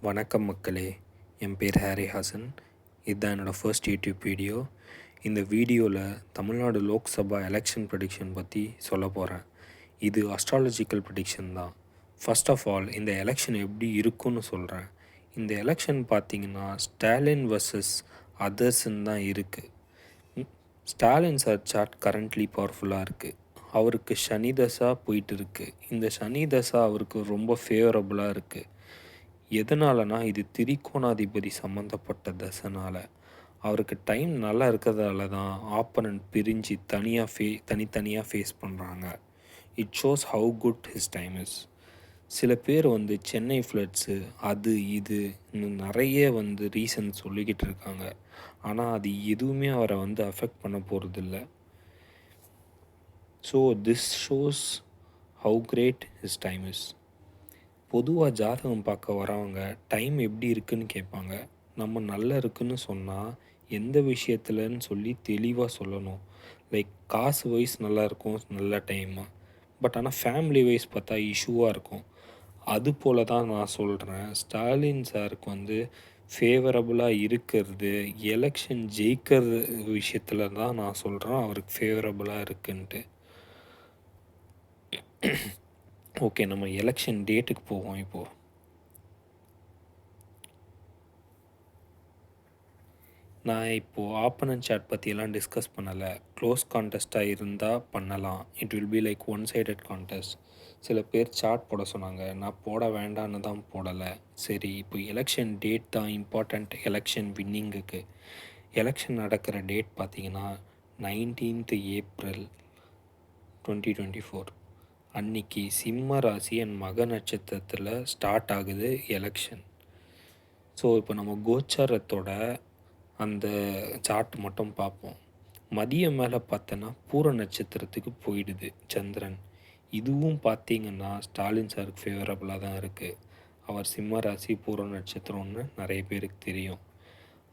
வணக்கம் மக்களே, என் பேர் ஹாரி ஹாசன். இதுதான் என்னோடய ஃபர்ஸ்ட் யூடியூப் வீடியோ. இந்த வீடியோவில் தமிழ்நாடு லோக்சபா எலெக்ஷன் ப்ரெடிக்ஷன் பற்றி சொல்ல போகிறேன். இது அஸ்ட்ராலஜிக்கல் ப்ரெடிக்ஷன் தான். ஃபர்ஸ்ட் ஆஃப் ஆல் இந்த எலெக்ஷன் எப்படி இருக்குன்னு சொல்கிறேன். இந்த எலெக்ஷன் பார்த்திங்கன்னா ஸ்டாலின் வர்சஸ் அதர்ஸ்ன்னு தான் இருக்குது. ஸ்டாலின் சார் சார்ட் கரண்ட்லி பவர்ஃபுல்லாக இருக்குது. அவருக்கு சனி தசா போயிட்டு இருக்குது. இந்த சனி தசா அவருக்கு ரொம்ப ஃபேவரபுளாக இருக்குது. எதனாலனா இது திரிகோணாதிபதி சம்மந்தப்பட்ட தசைனால் அவருக்கு டைம் நல்லா இருக்கிறதால தான் ஆப்பனன்ட் பிரிஞ்சு தனித்தனியாக ஃபேஸ் பண்ணுறாங்க. It shows how good his time is. சில பேர் சென்னை ஃப்ளட்ஸு அது இது இன்னும் நிறைய ரீசன் சொல்லிக்கிட்டு இருக்காங்க. ஆனால் அது எதுவுமே அவரை அஃபெக்ட் பண்ண போகிறதில்ல. So this shows how great his time is. பொதுவாக ஜாதகம் பார்க்க வரவங்க டைம் எப்படி இருக்குதுன்னு கேட்பாங்க. நம்ம நல்லா இருக்குதுன்னு சொன்னால் எந்த விஷயத்துலன்னு சொல்லி தெளிவாக சொல்லணும். லைக் காசு வைஸ் நல்லாயிருக்கும், நல்ல டைமு. பட் ஆனால் ஃபேமிலி வைஸ் பார்த்தா இஷ்யூவாக இருக்கும். அது போல் தான் நான் சொல்கிறேன். ஸ்டாலின் சாருக்கு ஃபேவரபுளாக இருக்கிறது எலெக்ஷன் ஜெயிக்கிறது விஷயத்தில் தான் நான் சொல்கிறேன் அவருக்கு ஃபேவரபுளாக இருக்குன்ட்டு. ஓகே, நம்ம எலெக்ஷன் டேட்டுக்கு போவோம். இப்போது நான் ஆப்பனன்ட் சாட் பற்றியெல்லாம் டிஸ்கஸ் பண்ணலை. க்ளோஸ் கான்டெஸ்ட்டாக இருந்தால் பண்ணலாம். It will be like one sided contest. சில பேர் சாட் போட சொன்னாங்க, நான் போட வேண்டான்னு தான் போடலை. சரி, இப்போ எலெக்ஷன் டேட் தான் இம்பார்ட்டண்ட் எலெக்ஷன் வின்னிங்குக்கு. எலெக்ஷன் நடக்கிற டேட் பார்த்திங்கன்னா 19th April 2024. அன்றைக்கி சிம்ம ராசி என் மக நட்சத்திரத்தில் ஸ்டார்ட் ஆகுது எலெக்ஷன். ஸோ இப்போ நம்ம கோச்சாரத்தோட அந்த சார்ட் மட்டும் பார்ப்போம். மதியம் மேலே பார்த்தோன்னா பூர நட்சத்திரத்துக்கு போயிடுது சந்திரன். இதுவும் பார்த்திங்கன்னா ஸ்டாலின் சாருக்கு ஃபேவரபுளாக தான் இருக்குது. அவர் சிம்ம ராசி பூர நட்சத்திரம்னு நிறைய பேருக்கு தெரியும்.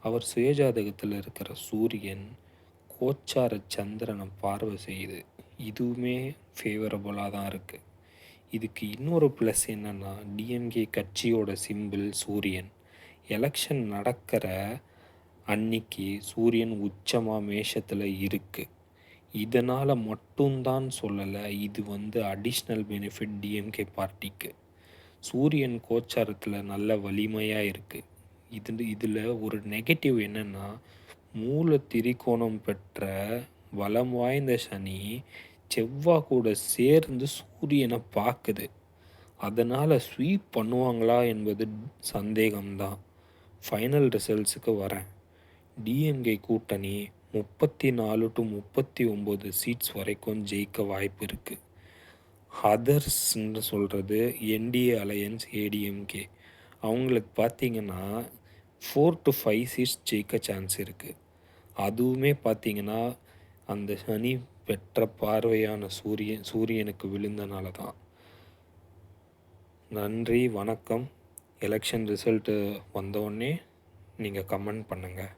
அவர் சுயஜாதகத்தில் இருக்கிற சூரியன் கோச்சார சந்திரனை பார்வை செய்யுது. இதுவுமே ஃபேவரபுளாக தான் இருக்குது. இதுக்கு இன்னொரு ப்ளஸ் என்னென்னா, டிஎம்கே கட்சியோட சிம்பிள் சூரியன். எலெக்ஷன் நடக்கிற அன்னைக்கு சூரியன் உச்சமாக மேஷத்தில் இருக்குது. இதனால் மட்டும்தான் சொல்லலை, இது அடிஷ்னல் பெனிஃபிட் டிஎம்கே பார்ட்டிக்கு. சூரியன் கோச்சாரத்தில் நல்ல வலிமையாக இருக்குது. இதில் ஒரு நெகட்டிவ் என்னென்னா, மூல திரிகோணம் பெற்ற வளம் வாய்ந்த சனி செவ்வாய் கூட சேர்ந்து சூரியனை பார்க்குது. அதனால் ஸ்வீப் பண்ணுவாங்களா என்பது சந்தேகம்தான். ஃபைனல் ரிசல்ட்ஸுக்கு வரேன். டிஎம்கே கூட்டணி 34 to 39 சீட்ஸ் வரைக்கும் ஜெயிக்க வாய்ப்பு இருக்குது. அதர்ஸ்ன்னு சொல்கிறது என்டிஏ அலையன்ஸ் ஏடிஎம்கே. அவங்களுக்கு பார்த்திங்கன்னா 4 to 5 சீட்ஸ் ஜெயிக்க சான்ஸ் இருக்குது. அதுவுமே பார்த்திங்கன்னா அந்த சனி பெற்ற பார்வையான சூரியனுக்கு விழுந்தனால தான். நன்றி, வணக்கம். எலெக்ஷன் ரிசல்ட்டு வந்தோடனே நீங்கள் கமெண்ட் பண்ணுங்கள்.